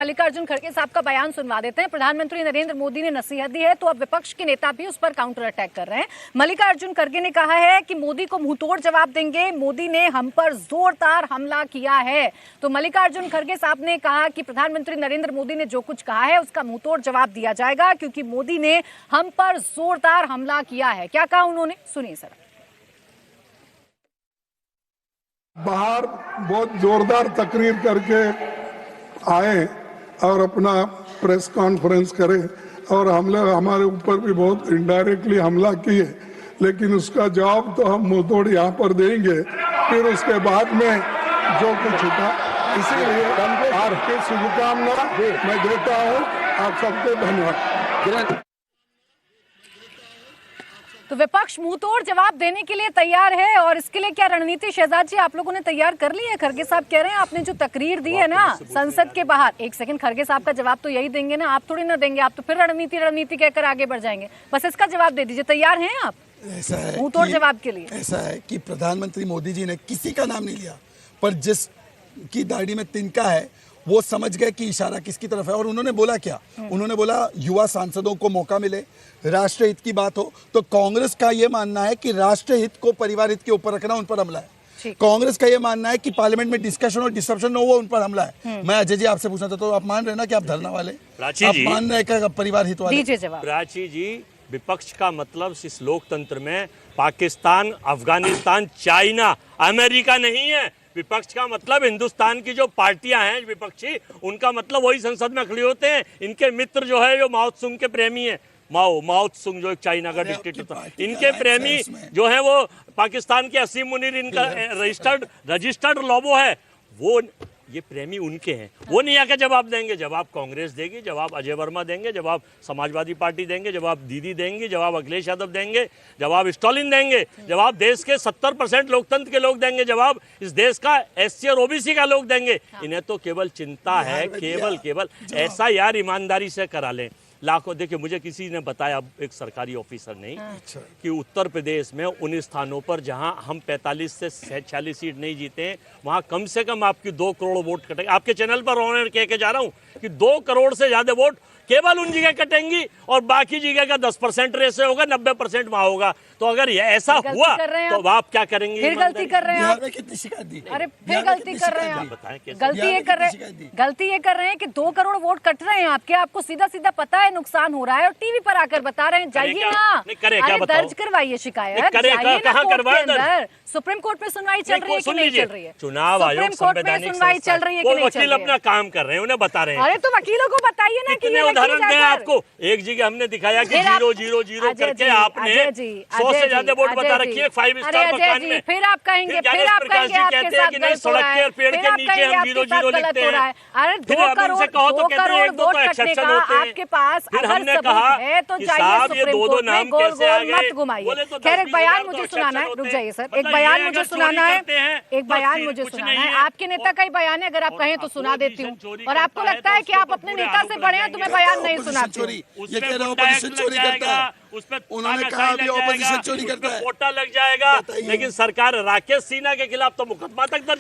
मल्लिकार्जुन खड़गे साहब का बयान सुनवा देते हैं। प्रधानमंत्री नरेंद्र मोदी ने नसीहत दी है तो अब विपक्ष के नेता भी उस पर काउंटर अटैक कर रहे हैं। मल्लिकार्जुन खड़गे ने कहा है कि मोदी को मुंहतोड़ जवाब देंगे, मोदी ने हम पर जोरदार हमला किया है। तो मल्लिकार्जुन खड़गे साहब ने कहा कि प्रधानमंत्री नरेंद्र मोदी ने जो कुछ कहा है उसका मुंहतोड़ जवाब दिया जाएगा क्योंकि मोदी ने हम पर जोरदार हमला किया है। क्या कहा उन्होंने, सुनिए सर। बाहर बहुत जोरदार तकरीर करके आए और अपना प्रेस कॉन्फ्रेंस करे और हमारे ऊपर भी बहुत इनडायरेक्टली हमला किए, लेकिन उसका जवाब तो हम मुंहतोड़ यहाँ पर देंगे। फिर उसके बाद में जो कुछ था, इसीलिए आपकी शुभकामना मैं देता हूँ। आप सबको धन्यवाद। तो विपक्ष मुंहतोड़ जवाब देने के लिए तैयार है और इसके लिए क्या रणनीति शहजाद जी आप लोगों ने तैयार कर ली है? खड़गे साहब कह रहे हैं आपने जो तकरीर दी है ना संसद के बाहर, एक सेकंड, खड़गे साहब का जवाब तो यही देंगे ना, आप थोड़ी ना देंगे, आप तो फिर रणनीति कहकर आगे बढ़ जाएंगे। बस इसका जवाब दे दीजिए, तैयार हैं आप ऐसा है मुंहतोड़ जवाब के लिए? ऐसा है कि प्रधानमंत्री मोदी जी ने किसी का नाम नहीं लिया, पर जिस की दाढ़ी में तिनका है वो समझ गए कि इशारा किसकी तरफ है। और उन्होंने बोला क्या, उन्होंने बोला युवा सांसदों को मौका मिले, राष्ट्र हित की बात हो। तो कांग्रेस का ये मानना है कि राष्ट्र हित को परिवार हित के ऊपर रखना उन पर हमला है। कांग्रेस का ये मानना है कि पार्लियामेंट में डिस्कशन और डिसरप्शन हो वो उन पर हमला है। मैं अजय जी आपसे पूछना चाहता हूँ, आप मान रहे ना कि आप धरना वाले, आप मान रहे हैं परिवार हित वाले? दीजिए जवाब। प्राची जी, विपक्ष का मतलब इस लोकतंत्र में पाकिस्तान, अफगानिस्तान, चाइना, अमेरिका नहीं है। विपक्ष का मतलब हिंदुस्तान की जो पार्टियां हैं विपक्षी, उनका मतलब वही संसद में खड़े होते हैं। इनके मित्र जो है जो माओ त्सुंग के प्रेमी है, माओ त्सुंग जो एक चाइना का डिक्टेटर था, इनके प्रेमी जो है वो पाकिस्तान के असीम मुनीर, इनका रजिस्टर्ड लोबो है, वो ये प्रेमी उनके हैं। वो नहीं आके जवाब देंगे। जवाब कांग्रेस देगी, जवाब अजय वर्मा देंगे, जवाब समाजवादी पार्टी देंगे, जवाब दीदी देंगे, जवाब अखिलेश यादव देंगे, जवाब स्टालिन देंगे, जवाब देश के 70% लोकतंत्र के लोग देंगे, जवाब इस देश का एससी और ओबीसी का लोग देंगे। इन्हें तो केवल चिंता है, केवल ऐसा यार ईमानदारी से करा लें। लाखों, देखिए मुझे किसी ने बताया, एक सरकारी ऑफिसर ने, कि उत्तर प्रदेश में उन स्थानों पर जहां हम 45 से 46 सीट नहीं जीते, वहां कम से कम आपकी 2 करोड़ वोट कटेंगे। आपके चैनल पर ऑनर कह के जा रहा हूं कि 2 करोड़ से ज्यादा वोट केवल उन जगह कटेंगी और बाकी जगह का 10% रेस होगा, 90% वहां होगा। तो अगर ये ऐसा हुआ तो आप क्या करेंगे? फिर गलती कर रहे हैं आप। कितनी शिकायत दी? अरे फिर गलती कर रहे हैं आप। गलती ये कर रहे हैं कि 2 करोड़ वोट कट रहे हैं आपके, आपको सीधा सीधा पता है नुकसान हो रहा है और टीवी पर आकर बता रहे हैं। जाइए ना, अरे दर्ज करवाइए शिकायत। सुप्रीम कोर्ट में सुनवाई चल रही है कि नहीं चल रही है? चुनाव आयोग संवैधानिक सुनवाई चल रही है कि नहीं? वकील अपना काम कर रहे हैं, उन्हें बता रहे हैं। अरे तो वकीलों को बताइए ना कि उदाहरण दें आपको। एक जगह हमने दिखाया कि 0-0-0 करके आपने 100 से ज्यादा वोट बता रखी है 5 स्टार मकान में। फिर आप कहेंगे आपके साथ गलत हो रहा है, पेड़ के नीचे हम 0-0 लिखते हैं। अरे 2 करोड़ वोट कटने का आपके पास अगर सबूत है तो जाइए सुप्रीम कोर्ट में, गोल गोल मत घुमाइए। खैर एक बयान मुझे सुनाना है, रुक जाइए सर, एक बयान मुझे सुनाना है, आपके नेता का ही बयान है, अगर आप कहें तो सुना देती हूँ। और आपको लगता है कि आप अपने नेता से बड़े हैं तो मैं बयान नहीं सुनाती। ये कह रहा हूं ऑपोजिशन चोरी करता है, उन्होंने कहा अभी ऑपोजिशन चोरी करता है, कोटा लग जाएगा। लेकिन सरकार राकेश सिन्हा के खिलाफ तो मुकदमा तक दर्ज